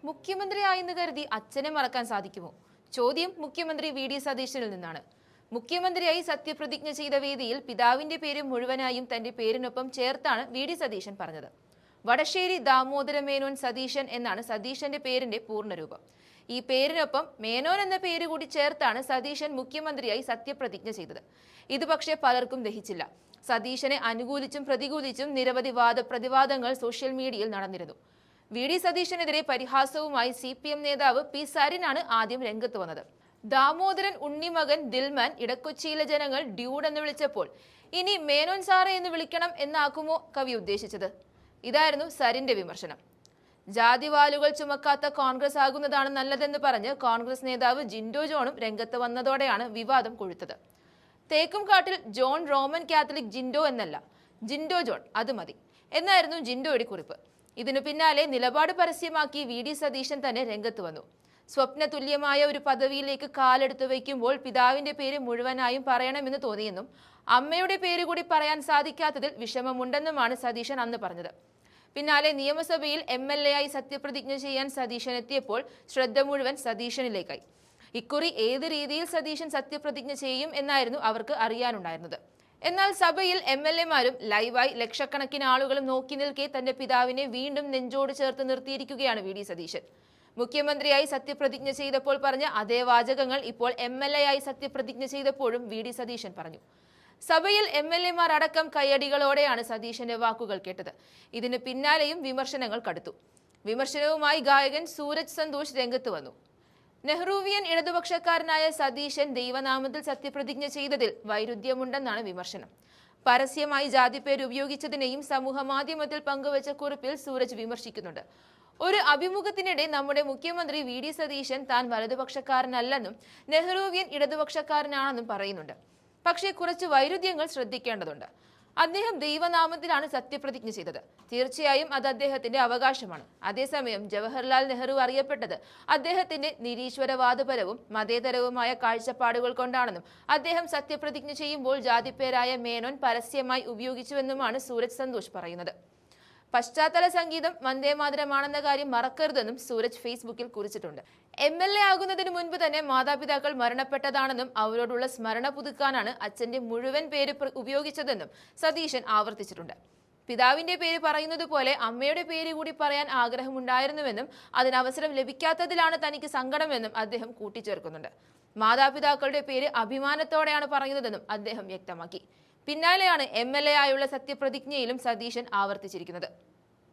മുഖ്യമന്ത്രിയായെന്ന് കരുതി അച്ഛനെ മറക്കാൻ സാധിക്കുമോ? ചോദ്യം മുഖ്യമന്ത്രി വി ഡി സതീശനിൽ നിന്നാണ്. മുഖ്യമന്ത്രിയായി സത്യപ്രതിജ്ഞ ചെയ്ത വേദിയിൽ പിതാവിന്റെ പേര് മുഴുവനായും തന്റെ പേരിനൊപ്പം ചേർത്താണ് വി ഡി സതീശൻ പറഞ്ഞത്. വടശ്ശേരി ദാമോദര മേനോൻ സതീശൻ എന്നാണ് സതീശന്റെ പേരിന്റെ പൂർണ്ണരൂപം. ഈ പേരിനൊപ്പം മേനോൻ എന്ന പേര് കൂടി ചേർത്താണ് സതീശൻ മുഖ്യമന്ത്രിയായി സത്യപ്രതിജ്ഞ ചെയ്തത്. ഇത് പക്ഷേ പലർക്കും ദഹിച്ചില്ല. സതീശനെ അനുകൂലിച്ചും പ്രതികൂലിച്ചും നിരവധി വാദപ്രതിവാദങ്ങൾ സോഷ്യൽ മീഡിയയിൽ നടന്നിരുന്നു. വി ഡി സതീശനെതിരെ പരിഹാസവുമായി CPM നേതാവ് പി സരിനാണ് ആദ്യം രംഗത്ത് വന്നത്. ദാമോദരൻ ഉണ്ണിമകൻ ദിൽമാൻ ഇടക്കൊച്ചിയിലെ ജനങ്ങൾ ഡ്യൂഡ് എന്ന് വിളിച്ചപ്പോൾ ഇനി മേനോൻ സാറേ എന്ന് വിളിക്കണം എന്നാക്കുമോ കവി ഉദ്ദേശിച്ചത്? ഇതായിരുന്നു സരിന്റെ വിമർശനം. ജാതിവാലുകൾ ചുമക്കാത്ത കോൺഗ്രസ് ആകുന്നതാണ് നല്ലതെന്ന് പറഞ്ഞ് കോൺഗ്രസ് നേതാവ് ജിൻഡോ ജോണും രംഗത്ത് വന്നതോടെയാണ് വിവാദം കൊഴുത്തത്. തേക്കുംകാട്ടിൽ ജോൺ റോമൻ കാത്തലിക് ജിൻഡോ എന്നല്ല, ജിൻഡോ ജോൺ അത് മതി എന്നായിരുന്നു ജിൻഡോയുടെ കുറിപ്പ്. ഇതിനു പിന്നാലെ നിലപാട് പരസ്യമാക്കി വി ഡി സതീശൻ തന്നെ രംഗത്ത് വന്നു. സ്വപ്ന തുല്യമായ ഒരു പദവിയിലേക്ക് കാലെടുത്തു വയ്ക്കുമ്പോൾ പിതാവിന്റെ പേര് മുഴുവനായും പറയണമെന്ന് തോന്നിയെന്നും അമ്മയുടെ പേര് കൂടി പറയാൻ സാധിക്കാത്തതിൽ വിഷമമുണ്ടെന്നുമാണ് സതീശൻ അന്ന് പറഞ്ഞത്. പിന്നാലെ നിയമസഭയിൽ MLA ആയി സത്യപ്രതിജ്ഞ ചെയ്യാൻ സതീശൻ എത്തിയപ്പോൾ ശ്രദ്ധ മുഴുവൻ സതീശനിലേക്കായി. ഇക്കുറി ഏത് രീതിയിൽ സതീശൻ സത്യപ്രതിജ്ഞ ചെയ്യും എന്നായിരുന്നു അവർക്ക് അറിയാനുണ്ടായിരുന്നത്. എന്നാൽ സഭയിൽ MLA മാരും ലൈവായി ലക്ഷക്കണക്കിന് ആളുകളും നോക്കി നിൽക്കെ തന്റെ പിതാവിനെ വീണ്ടും നെഞ്ചോട് ചേർത്ത് നിർത്തിയിരിക്കുകയാണ് വി ഡി സതീശൻ. മുഖ്യമന്ത്രിയായി സത്യപ്രതിജ്ഞ ചെയ്തപ്പോൾ പറഞ്ഞ അതേ വാചകങ്ങൾ ഇപ്പോൾ MLA ആയി സത്യപ്രതിജ്ഞ ചെയ്തപ്പോഴും വി ഡി സതീശൻ പറഞ്ഞു. സഭയിൽ MLA മാർ അടക്കം കയ്യടികളോടെയാണ് സതീശന്റെ വാക്കുകൾ കേട്ടത്. ഇതിന് പിന്നാലെയും വിമർശനങ്ങൾ കടുത്തു. വിമർശനവുമായി ഗായകൻ സൂരജ് സന്തോഷ് രംഗത്ത് വന്നു. നെഹ്റുവിയൻ ഇടതുപക്ഷക്കാരനായ സതീശൻ ദൈവനാമത്തിൽ സത്യപ്രതിജ്ഞ ചെയ്തതിൽ വൈരുദ്ധ്യമുണ്ടെന്നാണ് വിമർശനം. പരസ്യമായി ജാതിപ്പേര് ഉപയോഗിച്ചതിനെയും സമൂഹ മാധ്യമത്തിൽ പങ്കുവച്ച കുറിപ്പിൽ സൂരജ് വിമർശിക്കുന്നുണ്ട്. ഒരു അഭിമുഖത്തിനിടെ നമ്മുടെ മുഖ്യമന്ത്രി വി ഡി സതീശൻ താൻ വലതുപക്ഷക്കാരനല്ലെന്നും നെഹ്റുവിയൻ ഇടതുപക്ഷക്കാരനാണെന്നും പറയുന്നുണ്ട്. പക്ഷേ കുറച്ച് വൈരുദ്ധ്യങ്ങൾ ശ്രദ്ധിക്കേണ്ടതുണ്ട്. അദ്ദേഹം ദൈവനാമത്തിലാണ് സത്യപ്രതിജ്ഞ ചെയ്തത്. തീർച്ചയായും അത് അദ്ദേഹത്തിന്റെ അവകാശമാണ്. അതേസമയം ജവഹർലാൽ നെഹ്റു അറിയപ്പെട്ടത് അദ്ദേഹത്തിന്റെ നിരീശ്വരവാദപരവും മതേതരവുമായ കാഴ്ചപ്പാടുകൾ കൊണ്ടാണെന്നും അദ്ദേഹം സത്യപ്രതിജ്ഞ ചെയ്യുമ്പോൾ ജാതിപ്പേരായ മേനോൻ പരസ്യമായി ഉപയോഗിച്ചുവെന്നുമാണ് സൂരജ് സന്തോഷ് പറയുന്നത്. പശ്ചാത്തല സംഗീതം വന്ദേമാതരമാണെന്ന കാര്യം മറക്കരുതെന്നും സൂരജ് ഫേസ്ബുക്കിൽ കുറിച്ചിട്ടുണ്ട്. MLA ആകുന്നതിന് മുൻപ് തന്നെ മാതാപിതാക്കൾ മരണപ്പെട്ടതാണെന്നും അവരോടുള്ള സ്മരണ പുതുക്കാനാണ് അച്ഛന്റെ മുഴുവൻ പേര് ഉപയോഗിച്ചതെന്നും സതീശൻ ആവർത്തിച്ചിട്ടുണ്ട്. പിതാവിന്റെ പേര് പറയുന്നത് പോലെ അമ്മയുടെ പേര് കൂടി പറയാൻ ആഗ്രഹമുണ്ടായിരുന്നുവെന്നും അതിന് അവസരം ലഭിക്കാത്തതിലാണ് തനിക്ക് സങ്കടമെന്നും അദ്ദേഹം കൂട്ടിച്ചേർക്കുന്നുണ്ട്. മാതാപിതാക്കളുടെ പേര് അഭിമാനത്തോടെയാണ് പറയുന്നതെന്നും അദ്ദേഹം വ്യക്തമാക്കി. പിന്നാലെയാണ് MLA ആയുള്ള സത്യപ്രതിജ്ഞയിലും സതീശൻ ആവർത്തിച്ചിരിക്കുന്നത്.